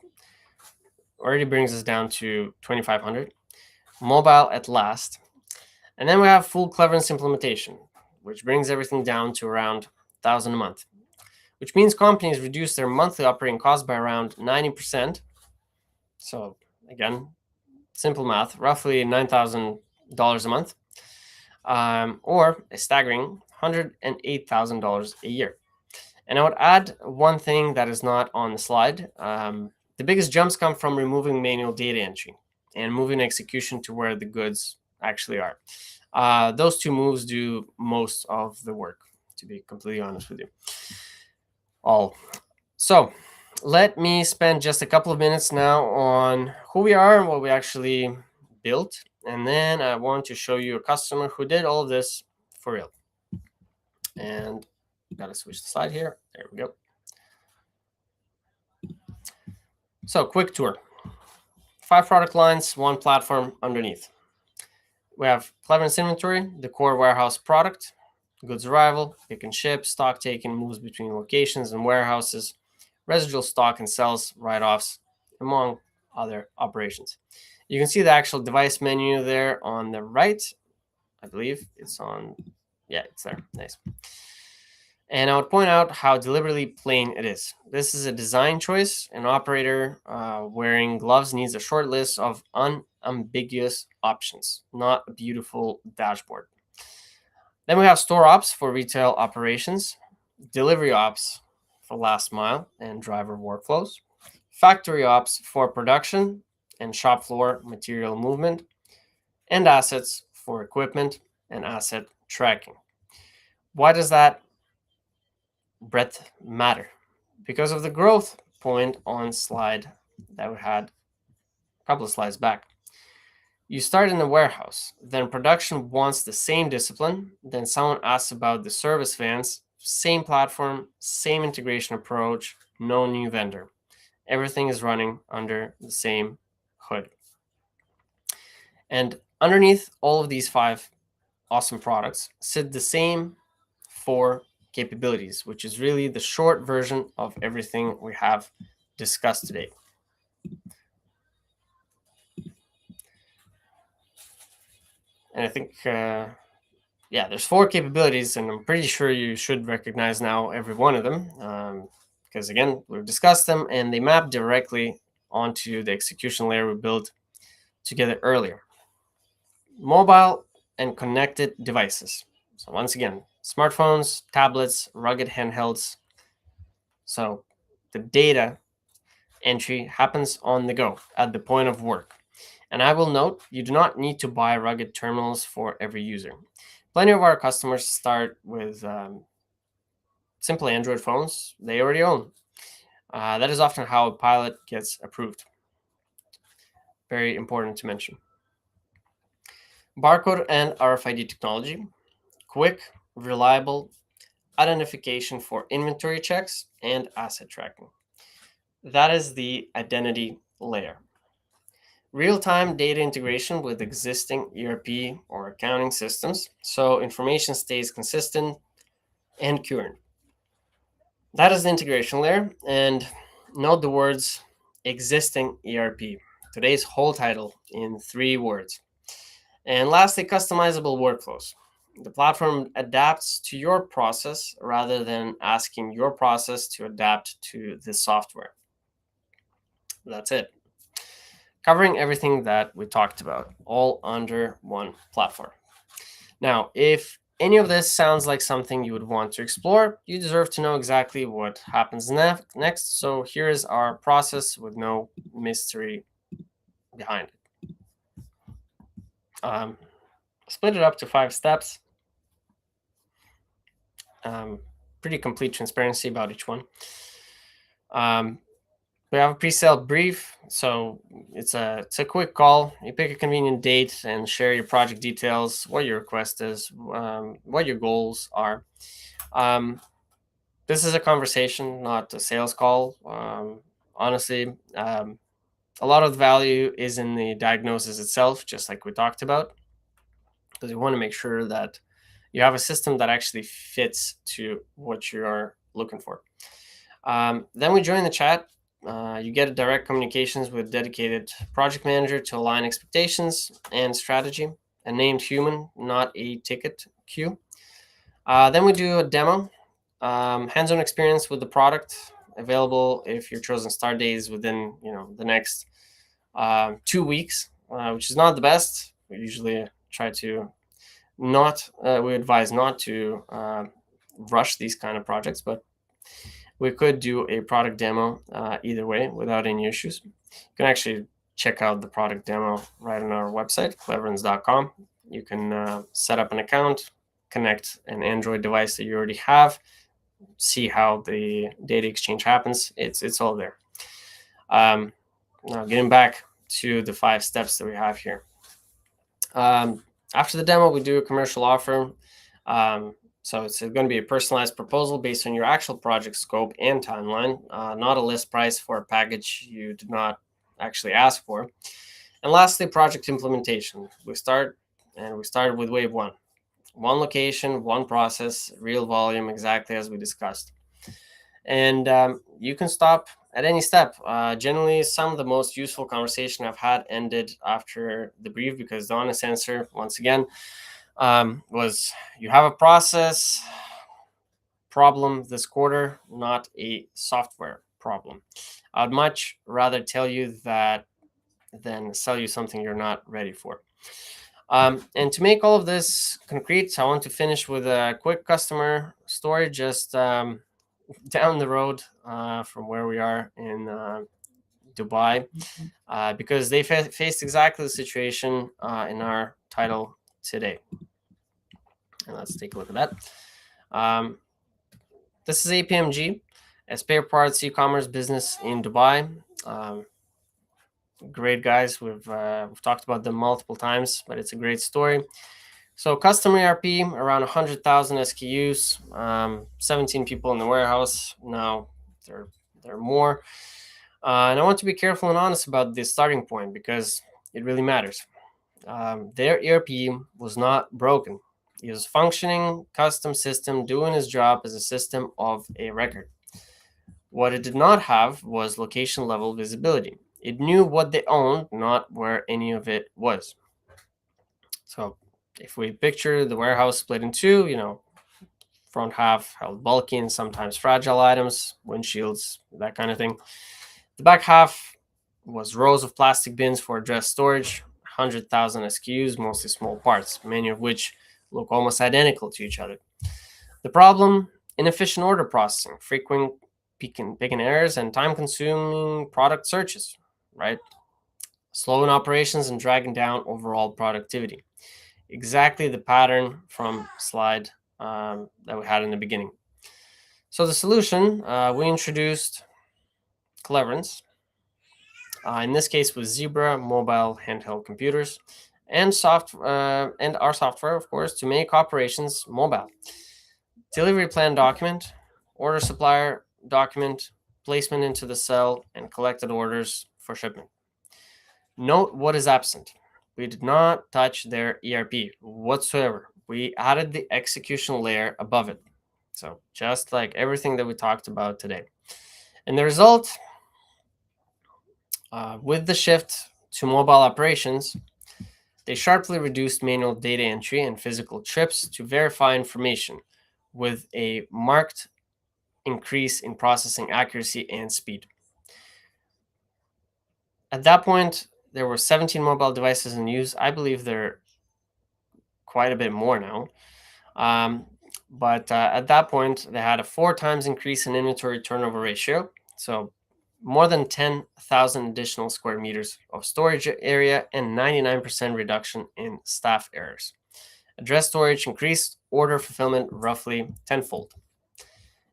already brings us down to 2,500. Mobile at last. And then we have full Cleverence implementation, which brings everything down to around 1,000 a month, which means companies reduce their monthly operating costs by around 90%. So again, simple math, roughly $9,000 a month, or a staggering $108,000 a year. And I would add one thing that is not on the slide. The biggest jumps come from removing manual data entry and moving execution to where the goods actually are. Those two moves do most of the work, to be completely honest with you. So let me spend just a couple of minutes now on who we are and what we actually built. And then I want to show you a customer who did all of this for real. And gotta switch the slide here. There we go. So quick tour. 5 product lines, 1 platform underneath. We have Cleverence Inventory, the core warehouse product, goods arrival, pick and ship, stock taken, moves between locations and warehouses, residual stock and sales, write-offs, among other operations. You can see the actual device menu there on the right. I believe it's on, yeah, it's there. Nice. And I would point out how deliberately plain it is. This is a design choice. An operator wearing gloves needs a short list of unambiguous options, not a beautiful dashboard. Then we have store ops for retail operations, delivery ops for last mile and driver workflows, factory ops for production and shop floor material movement, and assets for equipment and asset tracking. Why does that breadth matter? Because of the growth point on slide that we had a couple of slides back. You start in the warehouse, then production wants the same discipline, then someone asks about the service vans, same platform, same integration approach, no new vendor. Everything is running under the same hood. And underneath all of these 5 awesome products sit the same 4 capabilities, which is really the short version of everything we have discussed today. And I think, there's 4 capabilities, and I'm pretty sure you should recognize now every one of them, because again, we've discussed them, and they map directly onto the execution layer we built together earlier. Mobile and connected devices. So once again, smartphones, tablets, rugged handhelds. So the data entry happens on the go at the point of work. And I will note, you do not need to buy rugged terminals for every user. Plenty of our customers start with simple Android phones they already own. That is often how a pilot gets approved. Very important to mention. Barcode and RFID technology, quick, reliable identification for inventory checks and asset tracking. That is the identity layer. Real-time data integration with existing ERP or accounting systems, so information stays consistent and current. That is the integration layer, and note the words existing ERP, today's whole title in 3 words. And lastly, customizable workflows. The platform adapts to your process rather than asking your process to adapt to the software. That's it. Covering everything that we talked about, all under one platform. Now, if any of this sounds like something you would want to explore, you deserve to know exactly what happens next. So here is our process with no mystery behind it. Split it up to 5 steps. Pretty complete transparency about each one. We have a pre-sale brief, so it's a quick call. You pick a convenient date and share your project details, what your request is, what your goals are. This is a conversation, not a sales call. Honestly, a lot of the value is in the diagnosis itself, just like we talked about, because you want to make sure that you have a system that actually fits to what you're looking for. Then we join the chat. You get direct communications with dedicated project manager to align expectations and strategy, a named human, not a ticket queue. Then we do a demo, hands-on experience with the product, available if your chosen start date is within the next 2 weeks, which is not the best. We usually try to we advise not to rush these kind of projects, but we could do a product demo either way without any issues. You can actually check out the product demo right on our website, cleverence.com. You can set up an account, connect an Android device that you already have, see how the data exchange happens. It's all there. Now getting back to the 5 steps that we have here. After the demo, we do a commercial offer. So it's going to be a personalized proposal based on your actual project scope and timeline, not a list price for a package you did not actually ask for. And lastly, project implementation. We started with wave 1. One location, one process, real volume, exactly as we discussed. And you can stop at any step. Generally, some of the most useful conversation I've had ended after the brief, because the honest answer, once again, was you have a process problem this quarter, not a software problem. I'd much rather tell you that than sell you something you're not ready for. And to make all of this concrete, I want to finish with a quick customer story just down the road from where we are in Dubai, because they faced exactly the situation in our title today. And let's take a look at that. This is APMG, a spare parts e-commerce business in Dubai. Great guys. We've talked about them multiple times, but it's a great story. So custom ERP, around 100,000 SKUs, 17 people in the warehouse. Now there are more. And I want to be careful and honest about this starting point because it really matters. Their ERP was not broken. It was functioning custom system doing its job as a system of a record. What it did not have was location level visibility. It knew what they owned, not where any of it was. So if we picture the warehouse split in two, front half held bulky and sometimes fragile items, windshields, that kind of thing. The back half was rows of plastic bins for dress storage, 100,000 SKUs, mostly small parts, many of which look almost identical to each other. The problem, inefficient order processing, frequent picking errors, and time-consuming product searches, right? Slow in operations and dragging down overall productivity. Exactly the pattern from slide that we had in the beginning. So the solution, we introduced Cleverence, in this case with Zebra mobile handheld computers, and our software, of course, to make operations mobile. Delivery plan document, order supplier document, placement into the cell, and collected orders for shipment. Note what is absent. We did not touch their ERP whatsoever. We added the execution layer above it. So just like everything that we talked about today. And the result, with the shift to mobile operations, they sharply reduced manual data entry and physical trips to verify information, with a marked increase in processing accuracy and speed. At that point, there were 17 mobile devices in use. I believe there are quite a bit more now. But at that point, they had a 4 times increase in inventory turnover ratio. So more than 10,000 additional square meters of storage area and 99% reduction in staff errors. Address storage increased order fulfillment roughly tenfold.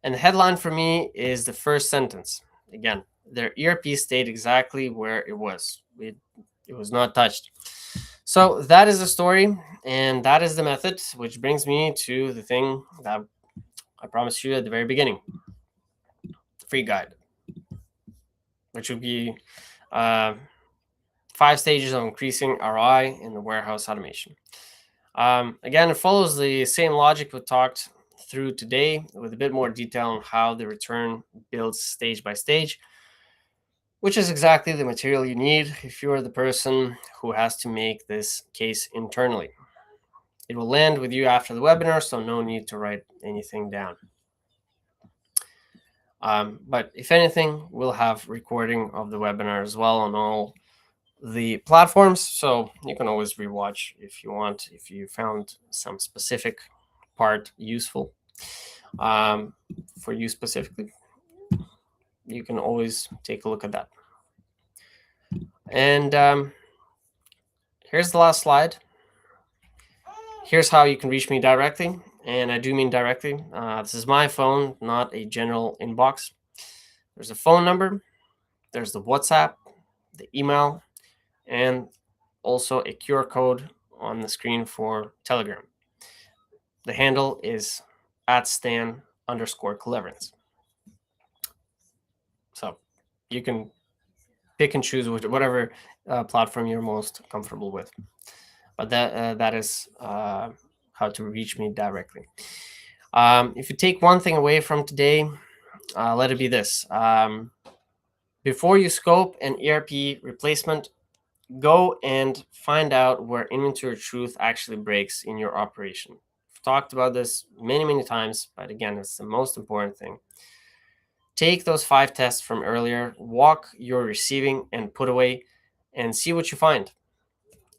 And the headline for me is the first sentence. Again, their ERP stayed exactly where it was. It was not touched. So that is the story, and that is the method, which brings me to the thing that I promised you at the very beginning. Free guide, which would be 5 stages of increasing ROI in the warehouse automation. Again, it follows the same logic we talked through today, with a bit more detail on how the return builds stage by stage, which is exactly the material you need if you're the person who has to make this case internally. It will land with you after the webinar, so no need to write anything down. But if anything, we'll have recording of the webinar as well on all the platforms, so you can always rewatch if you want, if you found some specific part useful for you specifically. You can always take a look at that. And here's the last slide. Here's how you can reach me directly, and I do mean directly. This is my phone, not a general inbox. There's a phone number, there's the WhatsApp, the email, and also a QR code on the screen for Telegram. The handle is @Stan_Cleverence. So you can pick and choose whatever platform you're most comfortable with. But that is how to reach me directly. If you take one thing away from today, let it be this. Before you scope an ERP replacement, go and find out where inventory truth actually breaks in your operation. I've talked about this many times, but again, it's the most important thing. Take those 5 tests from earlier, walk your receiving and put away, and see what you find.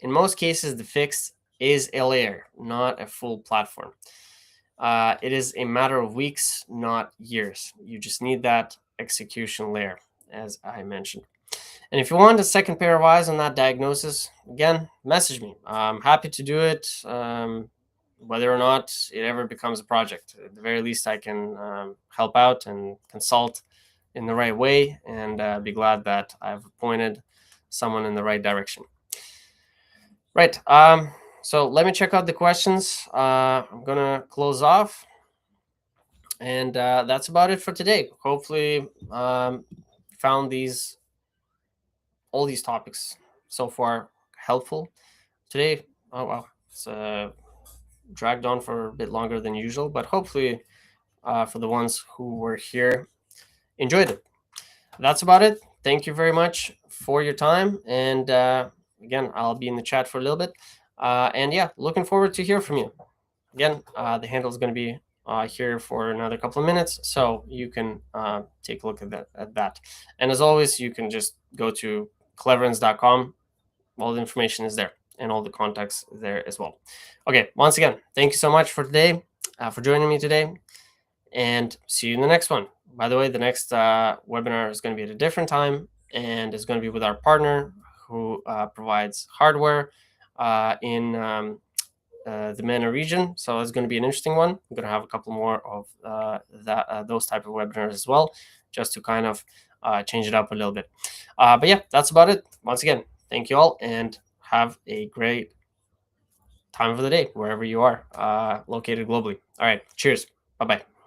In most cases, the fix is a layer, not a full platform. It is a matter of weeks, not years. You just need that execution layer, as I mentioned. And if you want a second pair of eyes on that diagnosis, again, message me. I'm happy to do it, whether or not it ever becomes a project. At the very least, I can help out and consult in the right way, and be glad that I've pointed someone in the right direction. Right. So let me check out the questions. I'm going to close off. And that's about it for today. Hopefully, found all these topics so far helpful today. Oh wow, it's dragged on for a bit longer than usual, but hopefully for the ones who were here, enjoyed it. That's about it. Thank you very much for your time, and again, I'll be in the chat for a little bit, and yeah, looking forward to hear from you. Again, the handle is going to be here for another couple of minutes, so you can take a look at that. And as always, you can just go to cleverence.com. All the information is there, and all the contacts there as well. Okay, once again, thank you so much for today, for joining me today, and see you in the next one. by the way, the next webinar is going to be at a different time, and it's going to be with our partner who provides hardware in the MENA region. So it's going to be an interesting one. I'm going to have a couple more of those type of webinars as well, just to kind of change it up a little bit. But yeah, that's about it. Once again, thank you all, and have a great time of the day wherever you are located globally. All right, cheers. Bye-bye.